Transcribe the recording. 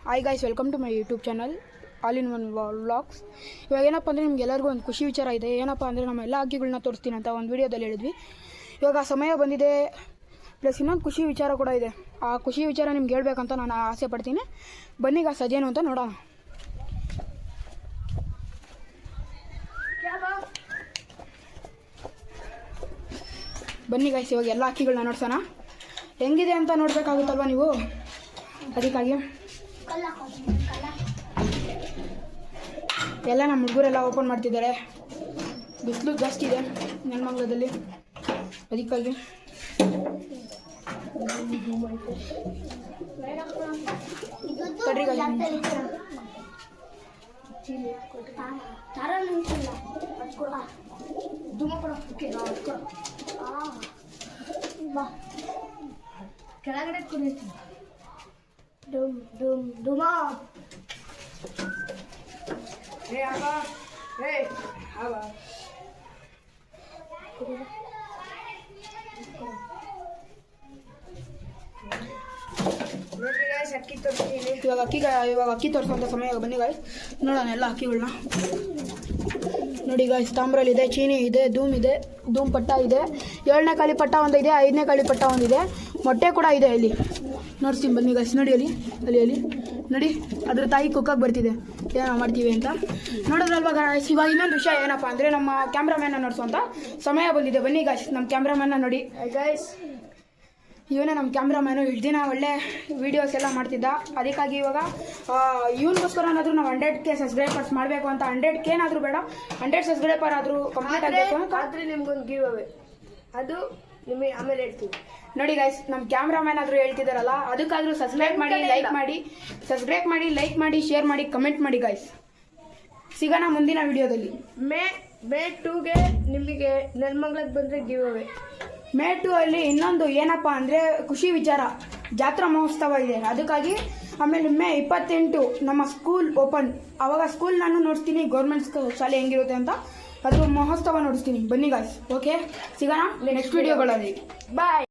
Hi guys, welcome to my YouTube channel all in one vlogs. ಇವಾಗ ಏನಪ್ಪ ಅಂದರೆ ನಿಮ್ಗೆಲ್ಲರಿಗೂ ಒಂದು ಖುಷಿ ವಿಚಾರ ಇದೆ. ಏನಪ್ಪ ಅಂದರೆ ನಮ್ಮ ಎಲ್ಲ ಹಕ್ಕಿಗಳನ್ನ ತೋರಿಸ್ತೀನಿ ಅಂತ ಒಂದು ವೀಡಿಯೋದಲ್ಲಿ ಹೇಳಿದ್ವಿ. ಇವಾಗ ಸಮಯ ಬಂದಿದೆ, ಪ್ಲಸ್ ಇನ್ನೊಂದು ಖುಷಿ ವಿಚಾರ ಕೂಡ ಇದೆ. ಆ ಖುಷಿ ವಿಚಾರ ನಿಮ್ಗೆ ಹೇಳ್ಬೇಕಂತ ನಾನು ಆಸೆ ಪಡ್ತೀನಿ. ಬನ್ನಿ ಗಾಯ್ಸ್, ಅದೇನು ಅಂತ ನೋಡೋಣ. ಬನ್ನಿ ಗಾಯ್ಸ್, ಇವಾಗ ಎಲ್ಲ ಹಕ್ಕಿಗಳನ್ನ ನೋಡ್ಸೋಣ. ಹೆಂಗಿದೆ ಅಂತ ನೋಡಬೇಕಾಗುತ್ತಲ್ವ ನೀವು, ಅದಕ್ಕಾಗಿ ಎಲ್ಲ ನಮ್ಮ ಹುಡುಗರೆಲ್ಲ ಓಪನ್ ಮಾಡ್ತಿದ್ದಾರೆ. ಬಿಸಿಲು ಜಾಸ್ತಿ ಇದೆ ನೆಲಮಂಗಲದಲ್ಲಿ, ಅದಕ್ಕಾಗಿ ಕೆಳಗಡೆ ಕುಡಿತೀನಿ. ಡುಮ್ ಡುಮ್ ಡುಮಾ. ನೋಡಿ ಗಾಯ್ಸ್, ಅಕ್ಕಿ ತೋರಿಸ್ತೀನಿ. ಇವಾಗ ಅಕ್ಕಿ ತೋರಿಸುವಂಥ ಸಮಯ. ಬನ್ನಿ ಗಾಯ್ಸ್, ನೋಡೋಣ ಎಲ್ಲ ಅಕ್ಕಿಗಳನ್ನ. ನೋಡಿ ಗಾಯ್ಸ್, ತಾಮ್ರಲ್ಲಿ ಇದೆ, ಚೀನಿ ಇದೆ, ಧೂಮ್ ಪಟ್ಟ ಇದೆ, 7ನೇ ಕಾಳಿ ಪಟ್ಟ ಒಂದು ಇದೆ, 5ನೇ ಕಾಳಿ ಪಟ್ಟ ಒಂದಿದೆ, ಮೊಟ್ಟೆ ಕೂಡ ಇದೆ. ಇಲ್ಲಿ ನೋಡ್ತೀನಿ ಬನ್ನಿ ಗಾಯ್ಸ್. ನೋಡಿ ಅಲ್ಲಿ ನೋಡಿ, ಅದ್ರ ತಾಯಿ ಕುಕ್ಕಕ್ಕೆ ಬರ್ತಿದೆ, ಏನೋ ಮಾಡ್ತೀವಿ ಅಂತ ನೋಡೋದ್ರಲ್ವ ಗಾಯ್ಸ್. ಇವಾಗ ಇನ್ನೊಂದು ವಿಷಯ ಏನಪ್ಪ ಅಂದರೆ, ನಮ್ಮ ಕ್ಯಾಮ್ರಾಮ್ಯಾನ ನೋಡಿಸುವಂಥ ಸಮಯ ಬಂದಿದೆ. ಬನ್ನಿ ಗಾಯ್ಸ್, ನಮ್ಮ ಕ್ಯಾಮ್ರಾಮ್ಯಾನ ನೋಡಿ. ಗೈಸ್, ಇವನೇ ನಮ್ಮ ಕ್ಯಾಮ್ರಾಮ್ಯಾನು. ಇಷ್ಟು ದಿನ ಒಳ್ಳೆ ವೀಡಿಯೋಸ್ ಎಲ್ಲ ಮಾಡ್ತಿದ್ದ. ಅದಕ್ಕಾಗಿ ಇವಾಗ ಇವನಿಗೋಸ್ಕರನಾದರೂ ನಾವು 100K ಸಬ್ಸ್ಕ್ರೈಬರ್ಸ್ ಮಾಡಬೇಕು ಅಂತ. 100K ಏನಾದರೂ ಬೇಡ, 100 ಸಬ್ಸ್ಕ್ರೈಬರ್ ಆದರೂ ಕಂಪ್ಲೀಟ್ ಆಗಬೇಕು ಅಂತ. ಆದರೆ ನಿಮ್ಗೊಂದು ಗಿವ್ ಅವೇ, ಅದು ನಿಮಗೆ ಆಮೇಲೆ ಹೇಳ್ತೀವಿ. ನೋಡಿ ಗೈಸ್, ನಮ್ಮ ಕ್ಯಾಮ್ರಾಮ್ಯಾನ್ ಆದರೂ ಹೇಳ್ತಿದ್ದಾರಲ್ಲ, ಅದಕ್ಕಾದರೂ ಸಬ್ಸ್ಕ್ರೈಬ್ ಮಾಡಿ, ಲೈಕ್ ಮಾಡಿ, ಶೇರ್ ಮಾಡಿ, ಕಮೆಂಟ್ ಮಾಡಿ ಗೈಸ್. ಸಿಗೋಣ ಮುಂದಿನ ವಿಡಿಯೋದಲ್ಲಿ. ಮೇ 2ಗೆ ನಿಮಗೆ ನೆಲಮಂಗಲಕ್ಕೆ ಬಂದರೆ ಗಿವ್ ಅವೇ. ಮೇ 2 ಅಲ್ಲಿ ಇನ್ನೊಂದು ಏನಪ್ಪ ಅಂದರೆ ಖುಷಿ ವಿಚಾರ, ಜಾತ್ರಾ ಮಹೋತ್ಸವ ಇದೆ. ಅದಕ್ಕಾಗಿ ಆಮೇಲೆ ಮೇ 28 ನಮ್ಮ ಸ್ಕೂಲ್ ಓಪನ್. ಆವಾಗ ಸ್ಕೂಲ್ ನಾನು ನೋಡಿಸ್ತೀನಿ, ಗೌರ್ಮೆಂಟ್ ಶಾಲೆ ಹೆಂಗಿರುತ್ತೆ ಅಂತ, ಅದ್ರ ಮಹೋತ್ಸವ ನೋಡಿಸ್ತೀನಿ. ಬನ್ನಿ ಗಾಯ್ಸ್, ಓಕೆ, ಸಿಗೋಣ ನೆಕ್ಸ್ಟ್ ವಿಡಿಯೋಗಳಲ್ಲಿ. ಬಾಯ್.